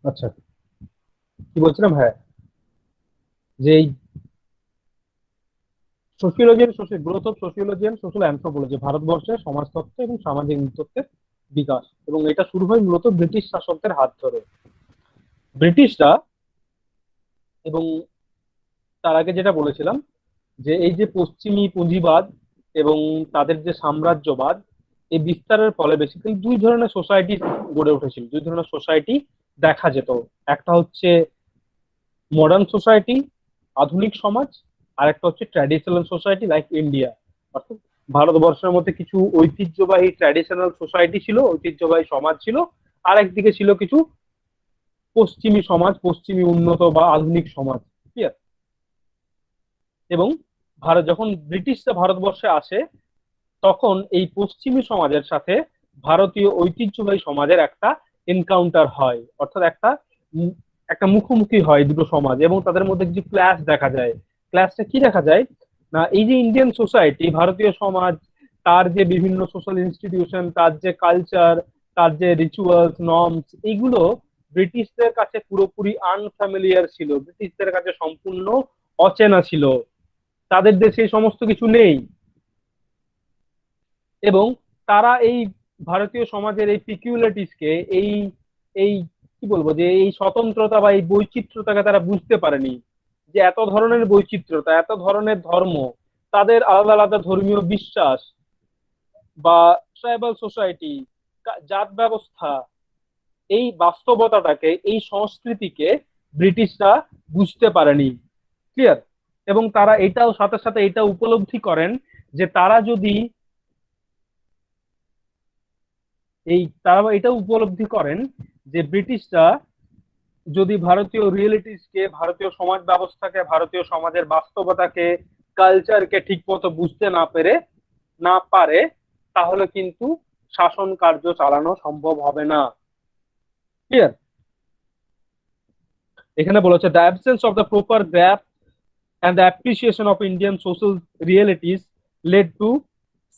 আচ্ছা, কি বলছিলাম, হ্যাঁ, যে এই growth of sociology and social anthropology, ভারতবর্ষে সমাজতত্ত্ব এবং সামাজিক নৃতত্ত্বের বিকাশ, এবং এটা শুরু হয় মূলত ব্রিটিশ শাসকদের হাত ধরে। ব্রিটিশরা, এবং তার আগে যেটা বলেছিলাম, যে এই যে পশ্চিমী পুঁজিবাদ এবং তাদের যে সাম্রাজ্যবাদ, এই বিস্তারের ফলে বেসিক্যালি দুই ধরনের সোসাইটি গড়ে উঠেছিল, দুই ধরনের সোসাইটি দেখা যেত। একটা হচ্ছে মডার্ন সোসাইটি, আধুনিক সমাজ, আর একটা হচ্ছে ট্র্যাডিশনাল সোসাইটি লাইক ইন্ডিয়া। অর্থাৎ ভারতবর্ষের মধ্যে কিছু ঐতিহ্যবাহী ট্র্যাডিশনাল সোসাইটি ছিল, ঐতিহ্যবাহী সমাজ ছিল, আর একদিকে ছিল কিছু পশ্চিমী সমাজ, পশ্চিমী উন্নত বা আধুনিক সমাজ। ঠিক আছে? এবং যখন ব্রিটিশরা ভারতবর্ষে আসে, তখন এই পশ্চিমী সমাজের সাথে ভারতীয় ঐতিহ্যবাহী সমাজের একটা এনকাউন্টার হয়, অর্থাৎ একটা মুখোমুখি হয় দুটো সমাজ, এবং তাদের মধ্যে কিছু ক্লাশ দেখা যায়। ক্লাশটা কি দেখা যায় না, এই যে ইন্ডিয়ান সোসাইটি, ভারতীয় সমাজ, তার যে বিভিন্ন সোশ্যাল ইনস্টিটিউশন, তার যে কালচার, তার যে রিচুয়ালস নর্মস, এইগুলো ব্রিটিশদের কাছে পুরোপুরি আনফ্যামিলিয়ার ছিল, ব্রিটিশদের কাছে সম্পূর্ণ অচেনা ছিল, তাদের দেশে এই সমস্ত কিছু নেই। এবং তারা এই ভারতীয় সমাজের এই পিকিউলারিটিসকে, এই এই কি বলবো, যে এই স্বতন্ত্রতা বা এই বৈচিত্র্যতাকে তারা বুঝতে পারেনি, যে এত ধরনের বৈচিত্র্যতা, এত ধরনের ধর্ম, তাদের আলাদা আলাদা ধর্মীয় বিশ্বাস বা ট্রাইবাল সোসাইটি, জাত ব্যবস্থা, এই বাস্তবতাটাকে, এই সংস্কৃতিকে ব্রিটিশরা বুঝতে পারেনি। ক্লিয়ার? এবং তারা এটাও সাথে সাথে এটা উপলব্ধি করেন যে তারা এটা উপলব্ধি করেন যে ব্রিটিশরা যদি ভারতীয় রিয়েলিটিসকে, ভারতীয় সমাজ ব্যবস্থাকে, ভারতীয় সমাজের বাস্তবতাকে, কালচারকে ঠিক মতো বুঝতে না পারে, তাহলে কিন্তু শাসন কার্য চালানো সম্ভব হবে না। ক্লিয়ার? এখানে বলেছে the absence of the proper grab and the appreciation of Indian social realities led to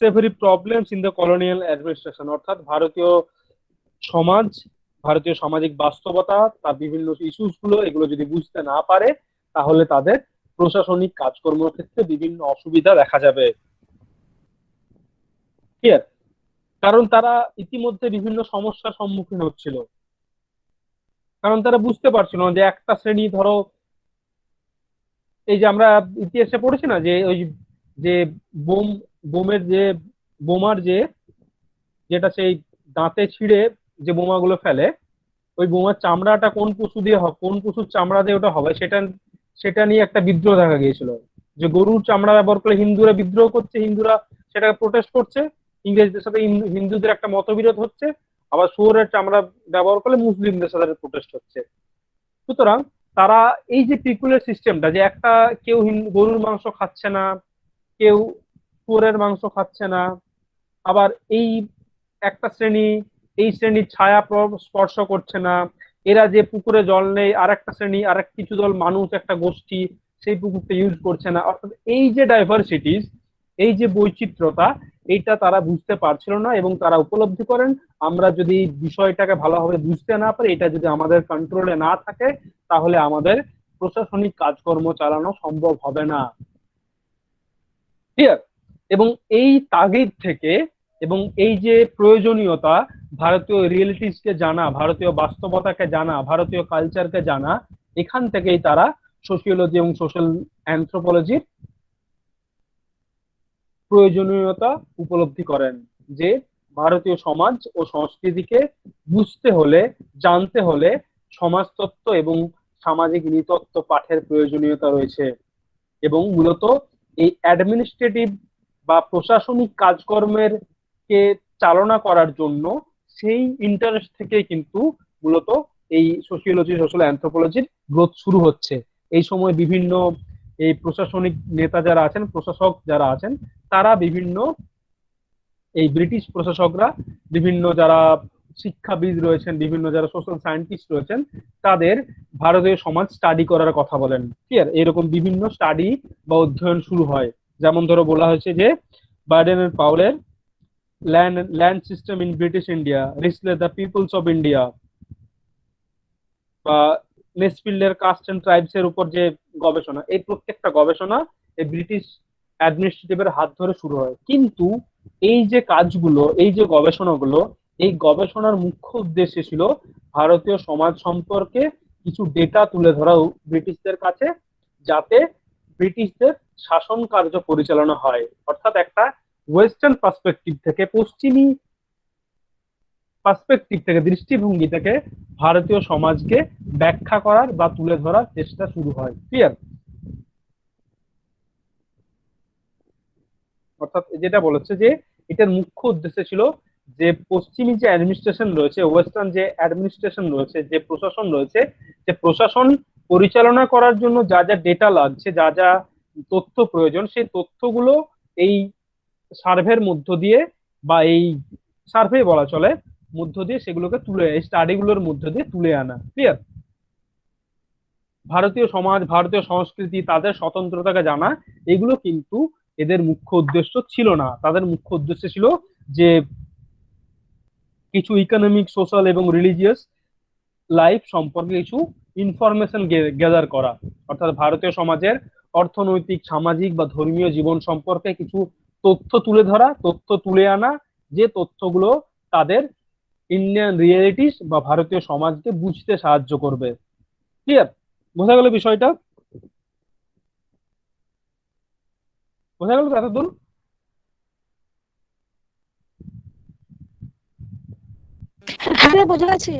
several problems in the colonial administration। অর্থাৎ সমাজ ভারতীয় সামাজিক বাস্তবতা, তার বিভিন্ন ইস্যুস গুলো, এগুলো যদি বুঝতে না পারে, তাহলে তাদের প্রশাসনিক কাজকর্মের ক্ষেত্রে বিভিন্ন অসুবিধা দেখা যাবে। ক্লিয়ার? কারণ তারা ইতিমধ্যে বিভিন্ন সমস্যার সম্মুখীন হচ্ছিল, কারণ তারা বুঝতে পারছিল না যে একটা শ্রেণী, ধরো এই যে আমরা ইতিহাসে পড়েছি না, যে ওই যে বোম বোমের যে বোমার যেটা সেই দাঁতে ছিঁড়ে যে বোমাগুলো ফেলে, ওই বোমার চামড়াটা কোন পশুর চামড়া দিয়ে ওটা হবে, সেটা সেটা নিয়ে একটা বিদ্রোহ দেখা গিয়েছিল। যে গরুর চামড়া ব্যবহার করে হিন্দুরা বিদ্রোহ করছে, হিন্দুরা সেটাকে প্রোটেস্ট করছে, ইংরেজদের সাথে হিন্দুদের একটা মতবিরোধ হচ্ছে। আবার শুয়োরের চামড়া ব্যবহার করলে মুসলিমদের সাথে প্রোটেস্ট হচ্ছে। সুতরাং তারা এই যে পিকুলার সিস্টেমটা, যে একটা কেউ গরুর মাংস খাচ্ছে না, কেউ শুয়োরের মাংস খাচ্ছে না, আবার একটা শ্রেণী এই শ্রেণীর ছায়া স্পর্শ করছে না, এরা যে পুকুরে জল নেই, আর একটা শ্রেণী, আর কিছু দল মানুষ, একটা গোষ্ঠী সেই পুকুরটা ইউজ করছে না। অর্থাৎ এই যে ডাইভার্সিটিস, এই যে বৈচিত্র্যতা, এইটা তারা বুঝতে পারছিল না, এবং তারা উপলব্ধি করেন আমরা যদি বিষয়টাকে ভালোভাবে বুঝতে না পারি, এটা যদি আমাদের কন্ট্রোলে না থাকে, তাহলে আমাদের প্রশাসনিক কাজকর্ম চালানো সম্ভব হবে না। ক্লিয়ার? এবং এই তাগিদ থেকে, এবং এই যে প্রয়োজনীয়তা, ভারতীয় রিয়েলিটিসকে জানা, ভারতীয় বাস্তবতাকে জানা, ভারতীয় কালচারকে জানা, এখান থেকেই তারা সোশিওলজি এবং সোশ্যাল অ্যানথ্রোপোলজির প্রয়োজনীয়তা উপলব্ধি করেন, যে ভারতীয় সমাজ ও সংস্কৃতিকে বুঝতে হলে, জানতে হলে সমাজতত্ত্ব এবং সামাজিক নৃতত্ত্ব পাঠের প্রয়োজনীয়তা রয়েছে। এবং মূলত এই অ্যাডমিনিস্ট্রেটিভ বা প্রশাসনিক কাজকর্মের কে চালনা করার জন্য সেই ইন্টারেস্ট থেকেই কিন্তু মূলত এই সোশিওলজি, সোশ্যাল অ্যানথ্রোপোলজির গ্রোথ শুরু হচ্ছে। এই সময় বিভিন্ন এই প্রশাসনিক নেতা যারা আছেন, প্রশাসক যারা আছেন, তারা বিভিন্ন এই ব্রিটিশ প্রশাসকরা, বিভিন্ন যারা শিক্ষাবিদ রয়েছেন, বিভিন্ন যারা সোশ্যাল সায়েন্টিস্ট রয়েছেন, তাদের ভারতীয় সমাজ স্টাডি করার কথা বলেন। ক্লিয়ার? এরকম বিভিন্ন স্টাডি বা অধ্যয়ন শুরু হয়। যেমন ধরো বলা হয়েছে যে বার্ডেন এন্ড পাউলের land system in British India, Risley the peoples of India, বা নেসফিল্ডের কাস্ট এন্ড ট্রাইবস এর উপর যে গবেষণা, এই প্রত্যেকটা গবেষণা এই ব্রিটিশ অ্যাডমিনিস্ট্রেটিভের হাত ধরে শুরু হয়। কিন্তু এই যে কাজগুলো, এই যে গবেষণাগুলো, এই গবেষণার মুখ্য উদ্দেশ্য ছিল ভারতীয় সমাজ সম্পর্কে কিছু ডেটা তুলে ধরা ব্রিটিশদের কাছে, যাতে ব্রিটিশদের শাসন কার্য পরিচালনা হয়। অর্থাৎ একটা ওয়েস্টার্ন পার্সপেক্টিভ থেকে, পশ্চিমী পার্সপেক্টিভ থেকে, দৃষ্টিভঙ্গি থেকে ভারতীয় সমাজকে ব্যাখ্যা করার বা তুলে ধরার চেষ্টা শুরু হয়। ক্লিয়ার? অর্থাৎ যেটা বলেছে যে এটার মুখ্য উদ্দেশ্য ছিল যে পশ্চিমী যে অ্যাডমিনিস্ট্রেশন রয়েছে, ওয়েস্টার্ন যে অ্যাডমিনিস্ট্রেশন রয়েছে, যে প্রশাসন রয়েছে, যে প্রশাসন পরিচালনা করার জন্য যা যা ডেটা লাগছে, যা যা তথ্য প্রয়োজন, সেই তথ্যগুলো এই সার্ভের মধ্য দিয়ে বা এই সার্ভে বলা চলে মধ্য দিয়ে সেগুলোকে তুলে, এই স্টাডিগুলোর মধ্য দিয়ে তুলে আনা। ক্লিয়ার? ভারতীয় সমাজ, ভারতীয় সংস্কৃতি, তাদের স্বতন্ত্রতাকে জানা, এগুলো কিন্তু এদের মুখ্য উদ্দেশ্য ছিল না। তাদের মুখ্য উদ্দেশ্য ছিল যে কিছু ইকোনমিক, সোশ্যাল এবং রিলিজিয়াস লাইফ সম্পর্কে কিছু ইনফরমেশন গ্যাদার করা। অর্থাৎ ভারতীয় সমাজের অর্থনৈতিক, সামাজিক বা ধর্মীয় জীবন সম্পর্কে কিছু তথ্য তুলে ধরা, তথ্য তুলে আনা, যে তথ্যগুলো তাদের ইন্ডিয়ান রিয়েলিটিস বা ভারতীয় সমাজকে বুঝতে সাহায্য করবে। ক্লিয়ার? বোঝা গেল বিষয়টা? বোঝা গেল এতদূর? হ্যাঁ বোঝা গেছে।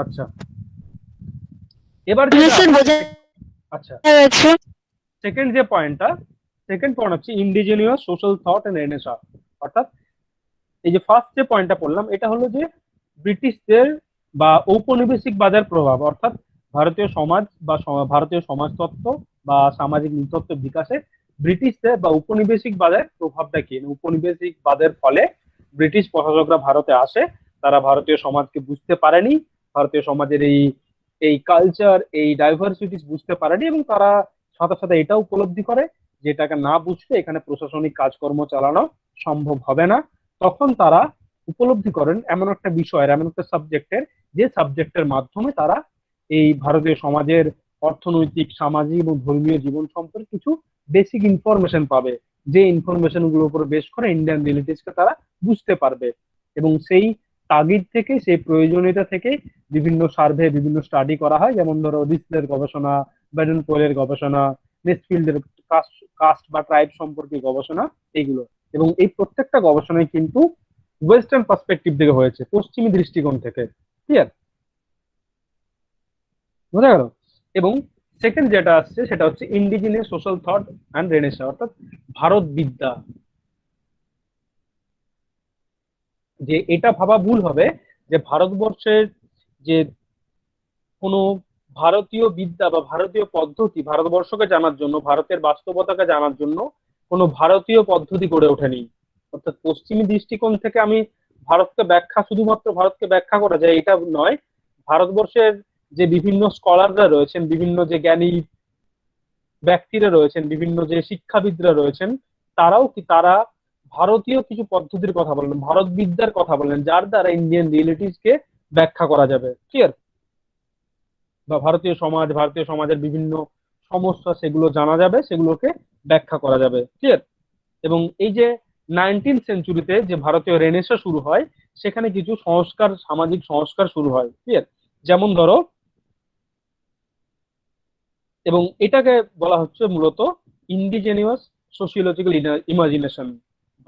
আচ্ছা, এবার হ্যাঁ যেটা স্যার আসছে বোঝা আচ্ছা, গেছে। সেকেন্ড যে পয়েন্টটা, সেকেন্ড পয়েন্ট হচ্ছে indigenous social thought and renaissance. অর্থাৎ এই যে ফার্স্ট যে পয়েন্টটা পড়লাম, এটা হলো যে ব্রিটিশদের বা ঔপনিবেশিকবাদের প্রভাব। অর্থাৎ ভারতীয় সমাজ বা ভারতীয় সমাজতত্ত্ব বা সামাজিক নৃতত্ত্বের বিকাশে ব্রিটিশদের বা উপনিবেশিকবাদের প্রভাবটা কি। উপনিবেশিকবাদের ফলে ব্রিটিশ প্রশাসকরা ভারতে আসে, তারা ভারতীয় সমাজকে বুঝতে পারেনি, ভারতীয় সমাজের এই এই কালচার, এই ডাইভার্সিটিস বুঝতে পারেনি, এবং তারা সাথে সাথে এটা উপলব্ধি করে যে এটাকে না বুঝলে এখানে প্রশাসনিক কাজকর্ম চালানো সম্ভব হবে না। তখন তারা উপলব্ধি করেন এমন একটা বিষয়ের, এমন একটা সাবজেক্টের, যে সাবজেক্টের মাধ্যমে তারা এই ভারতীয় সমাজের অর্থনৈতিক, সামাজিক এবং ধর্মীয় জীবন সম্পর্কে কিছু বেসিক ইনফরমেশন পাবে, যে ইনফরমেশন গুলোর উপর বেশ করে ইন্ডিয়ান রিলেটিভসকে তারা বুঝতে পারবে। এবং সেই তাগিদ থেকে, সেই প্রয়োজনীয়তা থেকে বিভিন্ন সার্ভে, বিভিন্ন স্টাডি করা হয়। যেমন ধরো রিসলের গবেষণা, ব্যাডেন পোলের গবেষণা, নেসফিল্ডের কাস্ট কাস্ট বা ট্রাইব সম্পর্কে গবেষণা, এইগুলো। এবং এই প্রত্যেকটা গবেষণায় কিন্তু ওয়েস্টার্ন পার্সপেক্টিভ থেকে হয়েছে, পশ্চিমী দৃষ্টিকোণ থেকে। ক্লিয়ার? বোঝা গেল? এবং সেকেন্ড যেটা আসছে সেটা হচ্ছে indigenous social thought and renaissance. অর্থাৎ ভারত বিদ্যা। যে এটা ভাবা ভুল হবে যে ভারতবর্ষের যে কোনো ভারতীয় বিদ্যা বা ভারতীয় পদ্ধতি ভারতবর্ষকে জানার জন্য, ভারতের বাস্তবতাকে জানার জন্য কোনো ভারতীয় পদ্ধতি গড়ে ওঠেনি। অর্থাৎ পশ্চিমী দৃষ্টিকোণ থেকে আমি ভারতকে ব্যাখ্যা, শুধুমাত্র ভারতকে ব্যাখ্যা করা যায় এটা নয়। ভারতবর্ষের যে বিভিন্ন স্কলাররা রয়েছেন, বিভিন্ন যে জ্ঞানী ব্যক্তিরা রয়েছেন, বিভিন্ন যে শিক্ষাবিদরা রয়েছেন, তারা ভারতীয় কিছু পদ্ধতির কথা বলেন, ভারত বিদ্যার কথা বলেন, যার দ্বারা ইন্ডিয়ান রিয়েলিটিসকে ব্যাখ্যা করা যাবে। ক্লিয়ার? বা ভারতীয় সমাজ, ভারতীয় সমাজের বিভিন্ন সমস্যা, সেগুলো জানা যাবে, সেগুলোকে ব্যাখ্যা করা যাবে। ক্লিয়ার? এবং এই যে 19th সেঞ্চুরিতে যে ভারতীয় রেনেসাঁ শুরু হয়, সেখানে কিছু সংস্কার, সামাজিক সংস্কার শুরু হয়। ক্লিয়ার? যেমন ধরো, এবং এটাকে বলা হচ্ছে মূলত ইন্ডিজেনিয়াস সোশিওলজিক্যাল ইমাজিনেশন,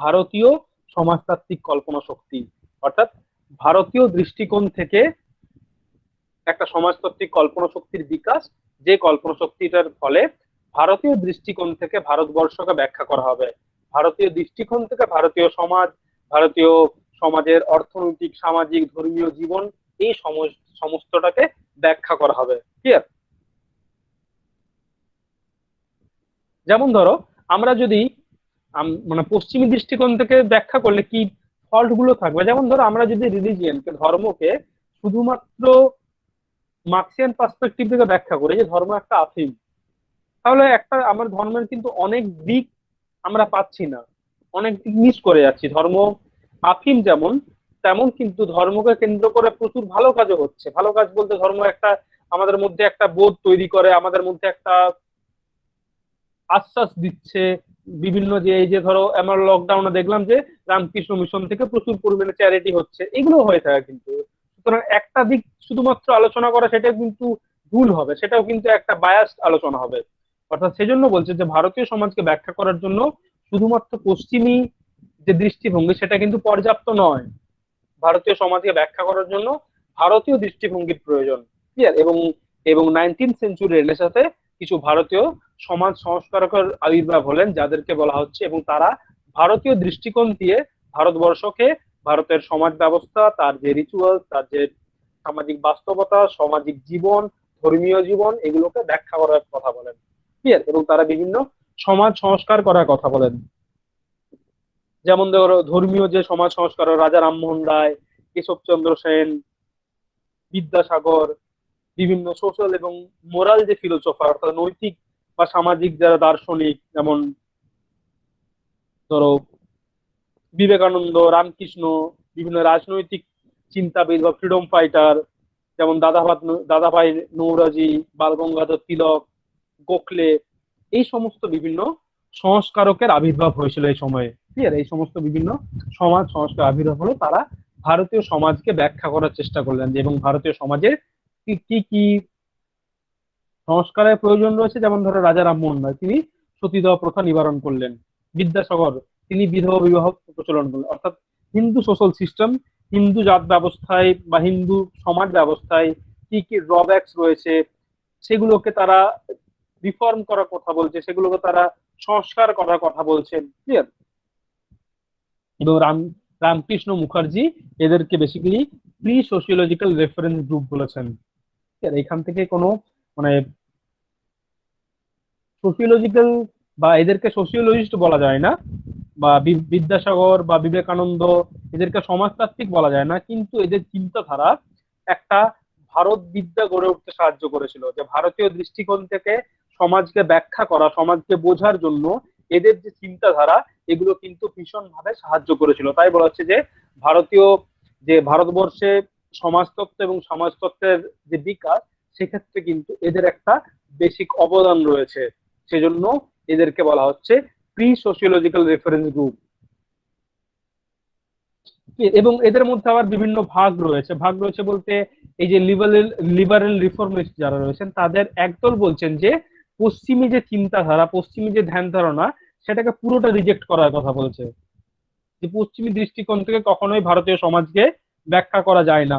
ভারতীয় সমাজতাত্ত্বিক কল্পনা শক্তি। অর্থাৎ ভারতীয় দৃষ্টিকোণ থেকে একটা সমাজতাত্ত্বিক কল্পনা শক্তির বিকাশ, যে কল্পনা শক্তিটার ফলে ভারতীয় দৃষ্টিকোণ থেকে ভারতবর্ষকে ব্যাখ্যা করা হবে। ভারতীয় দৃষ্টিকোণ থেকে ভারতীয় সমাজ, ভারতীয় সমাজের অর্থনৈতিক, সামাজিক, ধর্মীয় জীবন, এই সমস্তটাকে ব্যাখ্যা করা হবে। ক্লিয়ার? যেমন ধরো, আমরা যদি মানে পশ্চিমী দৃষ্টিকোণ থেকে ব্যাখ্যা করলে কি ফল্ট গুলো থাকবে। যেমন ধরো, আমরা যদি রিলিজিয়নকে, ধর্মকে শুধুমাত্র মার্কসিয়ান পার্সপেক্টিভ থেকে ব্যাখ্যা করি, যে ধর্ম একটা আফিম, তাহলে একটা আমার ধর্মের কিন্তু অনেক দিক আমরা পাচ্ছি না, অনেক দিক মিস করে যাচ্ছি। ধর্ম আফিম যেমন, তেমন কিন্তু ধর্মকে কেন্দ্র করে প্রচুর ভালো কাজও হচ্ছে। ভালো কাজ বলতে ধর্ম একটা আমাদের মধ্যে একটা বোধ তৈরি করে, আমাদের মধ্যে একটা আশ্বাস দিচ্ছে। বিভিন্ন যে এই যে ধরো আমরা লকডাউনে দেখলাম যে রামকৃষ্ণ মিশন থেকে প্রচুর পরিমাণে চ্যারিটি হচ্ছে, এগুলো হয়ে থাকে কিন্তু। সুতরাং একটা দিক শুধুমাত্র আলোচনা করা সেটা কিন্তু ভুল হবে, সেটাও কিন্তু একটা বায়াস আলোচনা হবে। অর্থাৎ সেজন্য বলছে যে ভারতীয় সমাজকে ব্যাখ্যা করার জন্য শুধুমাত্র পশ্চিমী যে দৃষ্টিভঙ্গি সেটা কিন্তু পর্যাপ্ত নয়। ভারতীয় সমাজকে ব্যাখ্যা করার জন্য ভারতীয় দৃষ্টিভঙ্গির প্রয়োজন। ক্লিয়ার? এবং এবং 19th সেঞ্চুরি রেনেসাঁতে কিছু ভারতীয় সমাজ সংস্কারকের আবির্ভাব হলেন, যাদেরকে বলা হচ্ছে, এবং তারা ভারতীয় দৃষ্টিকোণ দিয়ে ভারতবর্ষকে, ভারতের সমাজ ব্যবস্থা, তার যে রিচুয়াল, তার যে সামাজিক বাস্তবতা, সামাজিক জীবন, ধর্মীয় জীবন, এগুলোকে ব্যাখ্যা করার কথা বলেন। ক্লিয়ার? এবং তারা বিভিন্ন সমাজ সংস্কার করার কথা বলেন। যেমন ধরো ধর্মীয় যে সমাজ সংস্কারক রাজা রামমোহন রায়, কেশবচন্দ্র সেন, বিদ্যাসাগর, বিভিন্ন সোশ্যাল এবং মোরাল যে ফিলোসফার, অর্থাৎ নৈতিক বা সামাজিক যারা দার্শনিক, যেমন ধরো বিবেকানন্দ, রামকৃষ্ণ, বিভিন্ন রাজনৈতিক চিন্তাবিদ বা ফ্রিডম ফাইটার, যেমন দাদাভাই নৌরোজি, বালগঙ্গাধর তিলক, গোখলে, এই সমস্ত বিভিন্ন সংস্কারকের আবির্ভাব হয়েছিল এই সময়ে। ক্লিয়ার? এই সমস্ত বিভিন্ন সমাজ সংস্কার আবির্ভাব হলো, তারা ভারতীয় সমাজকে ব্যাখ্যা করার চেষ্টা করলেন এবং ভারতীয় সমাজের কি কি কি সংস্কারের প্রয়োজন রয়েছে। যেমন ধরো রাজা রামমোহন রায়, তিনি সতীদাহ প্রথা নিবারণ করলেন। বিদ্যাসাগর, তিনি বিধবা বিবাহ প্রচলন করলেন। অর্থাৎ হিন্দু সোশ্যাল সিস্টেম, হিন্দু জাত ব্যবস্থায় বা হিন্দু সমাজ ব্যবস্থায় কি কি ড্রব্যাকস রয়েছে সেগুলোকে তারা রিফর্ম করার কথা বলছে, সেগুলোকে তারা সংস্কার করার কথা বলছেন। ক্লিয়ার? এবং রামকৃষ্ণ মুখার্জি এদেরকে basically pre sociological reference group বলেছেন। এখান থেকে কোনো মানে সোশিওলজিক্যাল বা এদেরকে সোশিওলজিস্ট বলা যায় না, বা বিদ্যাসাগর বা বিবেকানন্দ এদেরকে সমাজতাত্ত্বিক বলা যায় না, কিন্তু এদের চিন্তাধারা একটা ভারত বিদ্যা গড়ে উঠতে সাহায্য করেছিল। যে ভারতীয় দৃষ্টিকোণ থেকে সমাজকে ব্যাখ্যা করা, সমাজকে বোঝার জন্য এদের যে চিন্তাধারা, এগুলো কিন্তু ভীষণভাবে সাহায্য করেছিল। তাই বলা হচ্ছে যে ভারতীয় যে ভারতবর্ষে সমাজতত্ত্ব এবং সমাজতত্ত্বের যে বিকাশ, সেক্ষেত্রে কিন্তু এদের একটা বেসিক অবদান রয়েছে। সেজন্য এদেরকে বলা হচ্ছে প্রি সোশিওলজিক্যাল রেফারেন্স গ্রুপ। এবং এদের মধ্যে আবার বিভিন্ন ভাগ রয়েছে বলতে এই যে লিবারেল রিফর্মিস্ট যারা রয়েছেন, তাদের একদল বলছেন যে পশ্চিমী যে চিন্তাধারা, পশ্চিমী যে ধ্যান ধারণা, সেটাকে পুরোটা রিজেক্ট করার কথা বলছে। যে পশ্চিমী দৃষ্টিকোণ থেকে কখনোই ভারতীয় সমাজকে ব্যাখ্যা করা যায় না।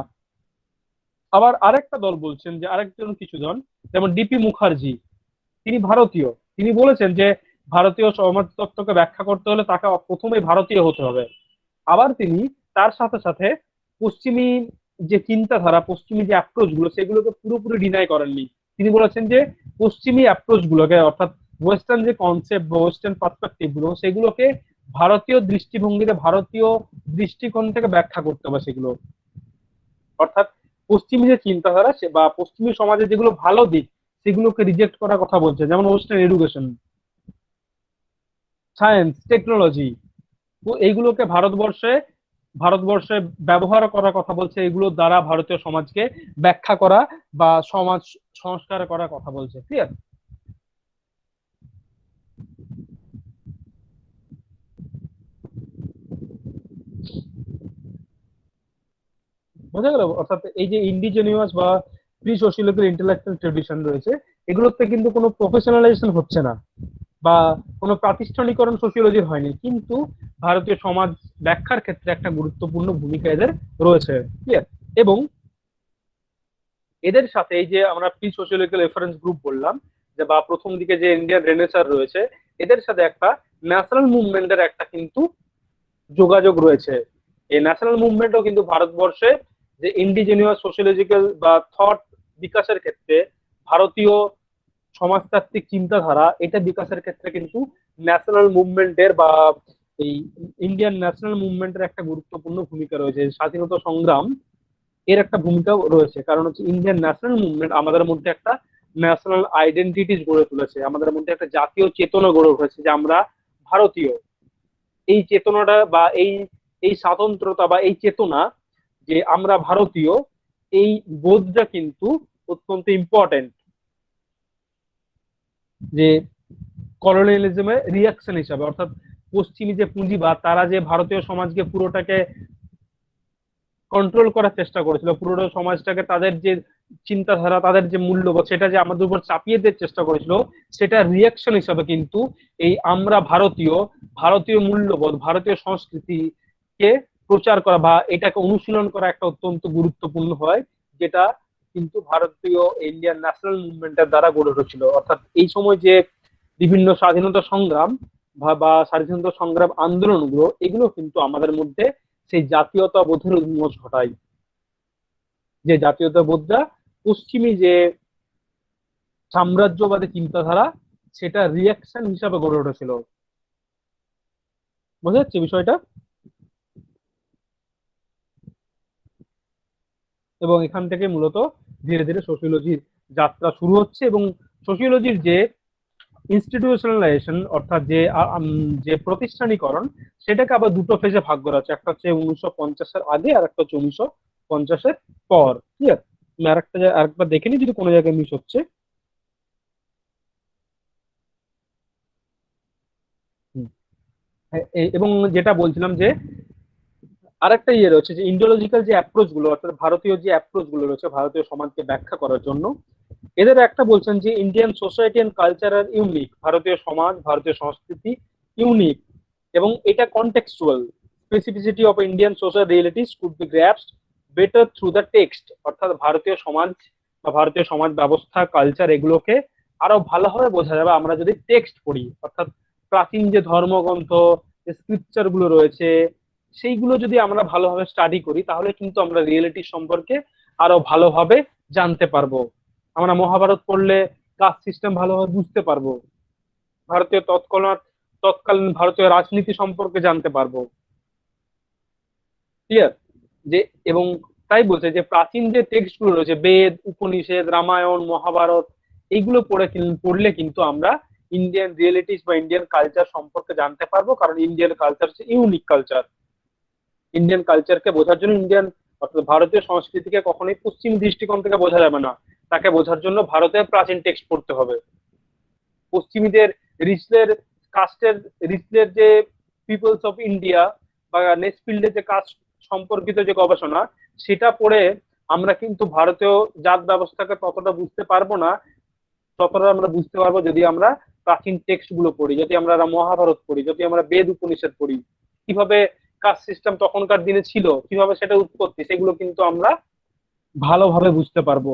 আবার আরেকটা দল বলছেন, যে আরেকজন কিছুজন, যেমন ডিপি মুখার্জি, তিনি ভারতীয়, তিনি বলেছেন যে ভারতীয় সমাজতত্ত্বকে ব্যাখ্যা করতে হলে তাকে প্রথমে ভারতীয় হতে হবে। আবার তিনি তার সাথে সাথে পশ্চিমী যে চিন্তাধারা, পশ্চিমী যে অ্যাপ্রোচ গুলো, সেগুলোকে পুরোপুরি ডিনাই করেননি। তিনি বলেছেন যে পশ্চিমী অ্যাপ্রোচ গুলোকে, অর্থাৎ ওয়েস্টার্ন যে কনসেপ্ট বা ওয়েস্টার্ন পার্সপেক্টিভ গুলো, সেগুলোকে ভারতীয় দৃষ্টিভঙ্গিতে, ভারতীয় দৃষ্টিকোণ থেকে ব্যাখ্যা করতে হবে সেগুলো। অর্থাৎ পশ্চিমী যে চিন্তাধারা বা পশ্চিমী সমাজের যেগুলো ভালো দিক, সেগুলোকে রিজেক্ট করার কথা বলছে। যেমন ওয়েস্টার্ন এডুকেশন, সায়েন্স, টেকনোলজি, এইগুলোকে ভারতবর্ষে ব্যবহার করার কথা বলছে। এগুলোর দ্বারা ভারতীয় সমাজকে ব্যাখ্যা করা বা সমাজ সংস্কার করার কথা বলছে। ক্লিয়ার? বোঝা গেল? অর্থাৎ এই যে ইন্ডিজেনিয়াস বা প্রি সোশিওলজিক্যাল ইন্টেলেকচুয়াল ট্রেডিশন রয়েছে, এগুলোতে কিন্তু কোনো প্রফেশনালাইজেশন হচ্ছে না বা কোনো প্রাতিষ্ঠানিকরণ সোশিওলজির হয়নি, কিন্তু ভারতীয় সমাজ ব্যাখ্যার ক্ষেত্রে একটা গুরুত্বপূর্ণ ভূমিকা এদের রয়েছে। ক্লিয়ার? এবং এদের সাথে এই যে আমরা প্রি সোশিওলজিক্যাল রেফারেন্স গ্রুপ বললাম, যে বা প্রথম দিকে যে ইন্ডিয়ান রেনেসার রয়েছে, এদের সাথে একটা ন্যাশনাল মুভমেন্টের একটা কিন্তু যোগাযোগ রয়েছে। এই ন্যাশনাল মুভমেন্টও কিন্তু ভারতবর্ষে যে ইন্ডিজেনিয়াস সোশিওলজিক্যাল বা থট বিকাশের ক্ষেত্রে, ভারতীয় সমাজতাত্ত্বিক চিন্তাধারা এটা বিকাশের ক্ষেত্রে কিন্তু ন্যাশনাল মুভমেন্টের বা এই ইন্ডিয়ান ন্যাশনাল মুভমেন্টের একটা গুরুত্বপূর্ণ ভূমিকা রয়েছে। স্বাধীনতা সংগ্রাম এর একটা ভূমিকা রয়েছে, কারণ হচ্ছে ইন্ডিয়ান ন্যাশনাল মুভমেন্ট আমাদের মধ্যে একটা ন্যাশনাল আইডেন্টিটিস গড়ে তুলেছে, আমাদের মধ্যে একটা জাতীয় চেতনা গড়ে উঠেছে যে আমরা ভারতীয়। এই চেতনাটা বা এই এই স্বাতন্ত্রতা বা এই চেতনা যে আমরা ভারতীয়, এই বোধটা কিন্তু অত্যন্ত ইম্পর্টেন্ট, যে কলোনিয়ালিজমের রিয়াকশন হিসাবে, অর্থাৎ পশ্চিমী যে পুঁজিবাদ তারা যে ভারতীয় সমাজকে পুরোটাকে কন্ট্রোল করার চেষ্টা করেছিল, পুরো সমাজটাকে তাদের যে চিন্তাধারা, তাদের যে মূল্যবোধ, সেটা যে আমাদের উপর চাপিয়ে দেওয়ার চেষ্টা করেছিল, সেটা রিয়াকশন হিসাবে কিন্তু এই আমরা ভারতীয়, ভারতীয় মূল্যবোধ, ভারতীয় সংস্কৃতিকে প্রচার করা বা এটাকে অনুশীলন করা একটা অত্যন্ত গুরুত্বপূর্ণ হয়, যেটা কিন্তু ভারতীয় ইন্ডিয়ান ন্যাশনাল মুভমেন্টের দ্বারা গড়ে উঠেছিল। অর্থাৎ এই সময় যে বিভিন্ন স্বাধীনতা সংগ্রাম বা স্বাধীনতা সংগ্রাম আন্দোলনগুলো, এগুলো কিন্তু আমাদের মধ্যে সেই জাতীয়তা বোধের উন্মেষ ঘটায়, যে জাতীয়তা বোধটা পশ্চিমী যে সাম্রাজ্যবাদী চিন্তাধারা, সেটা রিয়াকশন হিসাবে গড়ে উঠেছিল। বোঝা যাচ্ছে বিষয়টা? এবং এখান থেকে মূলত ধীরে ধীরে সোশিওলজির যাত্রা শুরু হচ্ছে, এবং সোশিওলজির যে ইনস্টিটিউশনালাইজেশন, অর্থাৎ যে প্রতিষ্ঠানীকরণ, সেটাকে আবার দুটো ফেজে ভাগ করা হচ্ছে। একটা হচ্ছে 1950-এর আগে, আর একটা হচ্ছে 1950-এর পর। ক্লিয়ার? আমি আরেকবার দেখে নিই যদি কোনো জায়গায় মিস হচ্ছে। হুম। এবং যেটা বলছিলাম যে আরেকটা ইয়ে রয়েছে, যে ইন্ডিওলজিক্যাল যে অ্যাপ্রোচ গুলো, অর্থাৎ ভারতীয় যে অ্যাপ্রোচ গুলো রয়েছে ভারতীয় সমাজকে ব্যাখ্যা করার জন্য, এদের একটা বলছেন যে Indian society and culture are unique, ভারতীয় সমাজ, ভারতীয় সংস্কৃতি ইউনিক, এবং এটা contextual. Specificity of Indian social realities could be grasped better through the text, অর্থাৎ ভারতীয় সমাজ বা ভারতীয় সমাজ ব্যবস্থা, কালচার, এগুলোকে আরো ভালোভাবে বোঝা যাবে আমরা যদি টেক্সট পড়ি। অর্থাৎ প্রাচীন যে ধর্মগ্রন্থ, যে স্ক্রিপচার গুলো রয়েছে, সেইগুলো যদি আমরা ভালোভাবে স্টাডি করি, তাহলে কিন্তু আমরা রিয়েলিটি সম্পর্কে আরো ভালোভাবে জানতে পারবো। আমরা মহাভারত পড়লে কাস্ট সিস্টেম ভালোভাবে বুঝতে পারবো, ভারতীয় তৎকালীন ভারতীয় রাজনীতি সম্পর্কে জানতে পারবো। ক্লিয়ার? যে এবং তাই বলছে যে প্রাচীন যে টেক্সট গুলো রয়েছে, বেদ, উপনিষদ, রামায়ণ, মহাভারত, এইগুলো পড়লে কিন্তু আমরা ইন্ডিয়ান রিয়েলিটিস বা ইন্ডিয়ান কালচার সম্পর্কে জানতে পারবো, কারণ ইন্ডিয়ান কালচার হচ্ছে ইউনিক কালচার। ইন্ডিয়ান কালচারকে বোঝার জন্য, অর্থাৎ ভারতীয় সংস্কৃতিকে কখনোই পশ্চিম দৃষ্টিকোণ থেকে বোঝা যাবে না, তাকে বোঝার জন্য ভারতের প্রাচীন টেক্সট পড়তে হবে। পশ্চিমীদের রিচলের কাস্টের, রিচলের যে পিপলস অফ ইন্ডিয়া বা নেক্সটফিল্ডের যে কাস্ট সম্পর্কিত যে গবেষণা, সেটা পড়ে আমরা কিন্তু ভারতীয় জাত ব্যবস্থাকে ততটা বুঝতে পারবো না, ততটা আমরা বুঝতে পারবো যদি আমরা প্রাচীন টেক্সট গুলো পড়ি, যদি আমরা মহাভারত পড়ি, যদি আমরা বেদ উপনিষদ পড়ি, কিভাবে কাস্ট সিস্টেম তখনকার দিনে ছিল, কিভাবে সেটা উৎপত্তি, সেগুলো কিন্তু আমরা ভালোভাবে বুঝতে পারবো।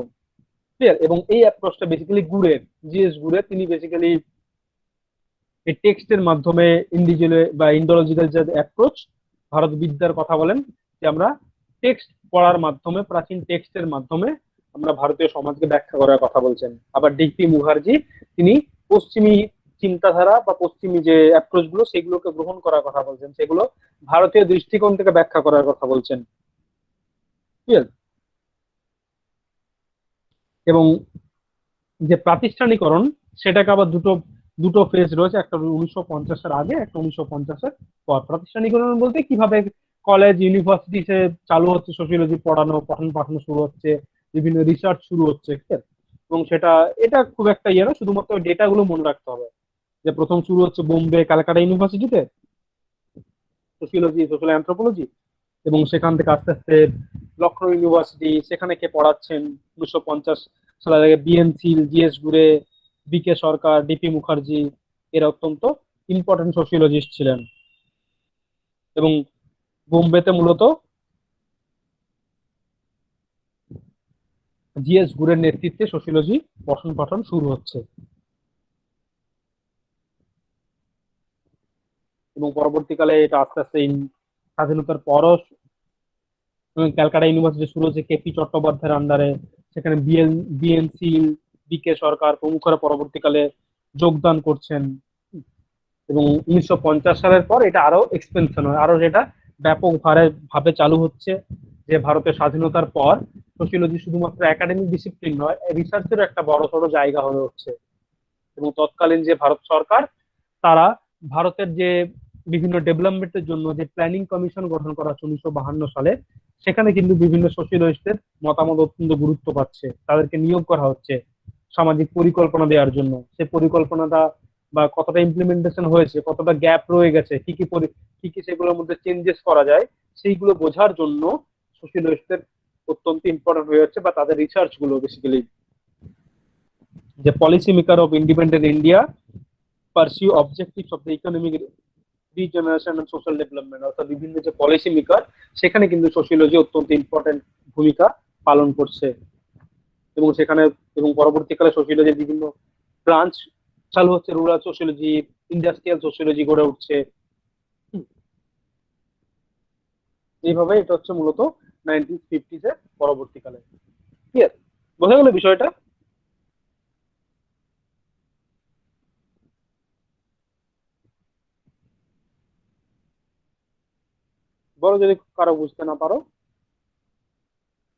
ক্লিয়ার? এবং এই অ্যাপ্রোচটা বেসিক্যালি গুরের, জিএস গুরের, তিনি বেসিক্যালি এই টেক্সটের মাধ্যমে ইন্ডোলজিক্যাল যে অ্যাপ্রোচ, ভারত বিদ্যার কথা বলেন, যে আমরা টেক্সট পড়ার মাধ্যমে, প্রাচীন টেক্সটের মাধ্যমে আমরা ভারতীয় সমাজকে ব্যাখ্যা করার কথা বলছেন। আবার ডিপি মুখার্জি, তিনি পশ্চিমী চিন্তাধারা বা পশ্চিমী যে অ্যাপ্রোচ গুলো, সেগুলোকে গ্রহণ করার কথা বলছেন, সেগুলো ভারতীয় দৃষ্টিকোণ থেকে ব্যাখ্যা করার কথা বলছেন। ঠিক আছে? এবং যে প্রাতিষ্ঠানিকরণ, সেটাকে আবার দুটো দুটো ফেজ রয়েছে, একটা 1950-এর আগে, একটা 1950-এর পর। প্রাতিষ্ঠানিকরণ বলতে কিভাবে কলেজ, ইউনিভার্সিটিতে চালু হচ্ছে সোশিওলজি পড়ানো, পঠন পাঠানো শুরু হচ্ছে, বিভিন্ন রিসার্চ শুরু হচ্ছে। ঠিক আছে? এবং এটা খুব একটা ইয়ে না, শুধুমাত্র ডেটা গুলো মনে রাখতে হবে, যে প্রথম শুরু হচ্ছে বোম্বে, ক্যালকাটা ইউনিভার্সিটিতে সোশিওলজি, সোশ্যাল অ্যান্থ্রোপোলজি, এবং সেখান থেকে আস্তে আস্তে লখনৌ ইউনিভার্সিটি, সেখানে কে পড়াচ্ছেন 1950 সালের আগে, বিএন সিল, জিএস গুরে, বিকে সরকার, ডিপি মুখার্জি, এরা অত্যন্ত ইম্পর্টেন্ট সোশিওলজিস্ট ছিলেন। এবং বোম্বেতে মূলত জিএস গুরের নেতৃত্বে সোশিওলজি পঠন পাঠন শুরু হচ্ছে। এবং পরবর্তীকালে এটা আস্তে আস্তে স্বাধীনতার পরও ক্যালকাটা ইউনিভার্সিটি শুরু হচ্ছে কেপি চট্টোপাধ্যায়ের আন্ডারে, সেখানে বিএন সিল, বিকে সরকার প্রমুখরা পরবর্তীকালে যোগদান করছেন। এবং 1950 সালের পর এটা আরো এক্সপেনশন হয়, আরো যেটা ব্যাপক ভাবে চালু হচ্ছে, যে ভারতের স্বাধীনতার পর সোশিওলজি শুধুমাত্র একাডেমিক ডিসিপ্লিন নয়, রিসার্চের একটা বড় সড়ো জায়গা হয়ে উঠছে। এবং তৎকালীন যে ভারত সরকার, তারা ভারতের যে বিভিন্ন ডেভেলপমেন্টের জন্য যে প্ল্যানিং কমিশন গঠন করা হচ্ছে 1952 সালে, সেখানে কিন্তু বিভিন্ন সোশিয়ালিস্টের মতামত অত্যন্ত গুরুত্ব পাচ্ছে, তাদেরকে নিয়োগ করা হচ্ছে সামাজিক পরিকল্পনা দেওয়ার জন্য। সে পরিকল্পনাটা বা কতটা ইমপ্লিমেন্টেশন হয়েছে, কতটা গ্যাপ রয়ে গেছে, কি কি সেগুলোর মধ্যে চেঞ্জেস করা যায়, সেইগুলো বোঝার জন্য সোশিয়ালিস্টদের অত্যন্ত ইম্পর্টেন্ট হয়ে যাচ্ছে, বা তাদের রিসার্চ গুলো বেসিক্যালি, যে policy maker of independent India pursue objectives of the economic regeneration and social development, অর্থাৎ বিভিন্ন যে পলিসি মেকার, সেখানে কিন্তু সোশিওলজি অত্যন্ত ইম্পর্টেন্ট ভূমিকা পালন করছে। এবং সেখানে এবং পরবর্তীকালে সোশিওলজির বিভিন্ন ব্রাঞ্চ চালু হচ্ছে, রুরাল সোশিওলজি, ইন্ডাস্ট্রিয়াল সোশিওলজি গড়ে উঠছে। এইভাবে এটা হচ্ছে মূলত 1950s এর পরবর্তীকালে। ক্লিয়ার? বোঝা গেল বিষয়টা? বলো যদি কারো বুঝতে না পারো।